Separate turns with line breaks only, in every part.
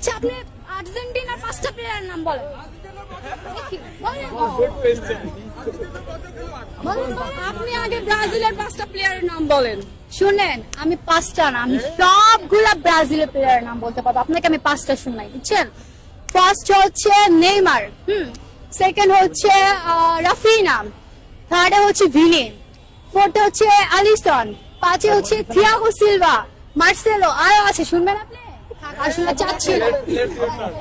আচ্ছা আপনি আর্জেন্টিনার 5টা প্লেয়ারের নাম বলেন। আপনি আগে ব্রাজিলের 5টা প্লেয়ারের নাম বলেন। শুনেন, আমি 5টা না, আমি সবগুলা ব্রাজিলের প্লেয়ারের নাম বলতে পারবো। আপনাকে আমি 5টা শুনাই, বুঝছেন? ফার্স্ট হচ্ছে নেইমার, সেকেন্ড হচ্ছে রাফিনা, থার্ডে হচ্ছে ভিনি, ফোর্থে হচ্ছে আলিসন, পাঁচে হচ্ছে থিয়াগো সিলভা, মার্সেলো, আরো আছে, শুনবেন আপনি? আসলে চাচ্ছি না।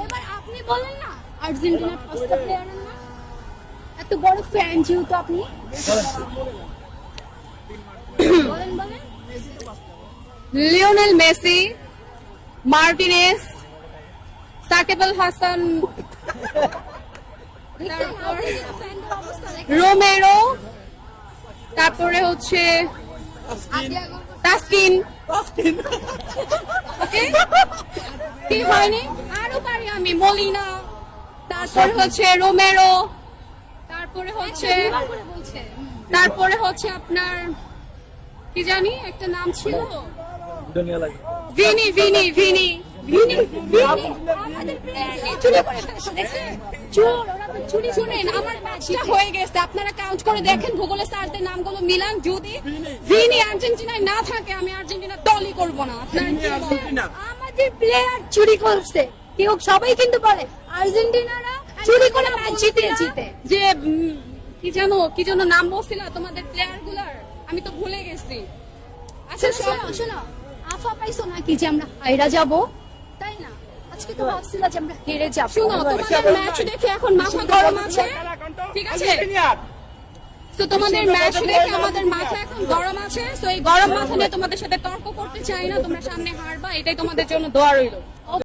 এবার আপনি বলেন না আর্জেন্টিনার 5টা প্লেয়ারের নাম। এত বড় ফ্যান যেহেতু আপনি বলেন বলেন।
Lionel Messi, Martinez, Shakib Al Hasan, Romero, তারপরে হচ্ছে তাসকিন। ওকে, কি হয়নি? আরো পারি আমি, মলিনা, তারপরে হচ্ছে রোমেরো, তারপরে হচ্ছে আপনার কি জানি একটা নাম ছিল, ভিনি ভিনি ভিনি ভিনি শুনেন, আমার ম্যাচটা হয়ে গেছে, আপনারা কাউন্ট করে দেখেন, ভূগোলে স্যারদের নামগুলো মিলান। যদি ভিনি আর্জেন্টিনায় না থাকে আমি আর্জেন্টিনা দলই করব না।
আমাদের প্লেয়ার চুরি করছে, কেউ সবাই কিন্তু বলে আর্জেন্টিনারা চুরি করে ম্যাচ জিতে।
যে কি যেন নাম বলছিল তোমাদের প্লেয়ার গুলার, আমি তো ভুলে গেছি। আচ্ছা
শোনো, আফা পাইছো নাকি যে আমরা হাইরা যাব? তাই না, আজকে তো ভাবছিলাম যে আমরা হেরে যাব।
শুনো, তোমাদের ম্যাচ দেখে এখন মাথা গরম আছে, ঠিক আছে? তো তোমাদের ম্যাচ দেখে আমাদের মাথা এখন গরম আছে, তো এই গরম মাথা নিয়ে তোমাদের সাথে তর্ক করতে চাই না। তোমরা সামনে হারবা, এটাই তোমাদের জন্য দোয়া রইলো।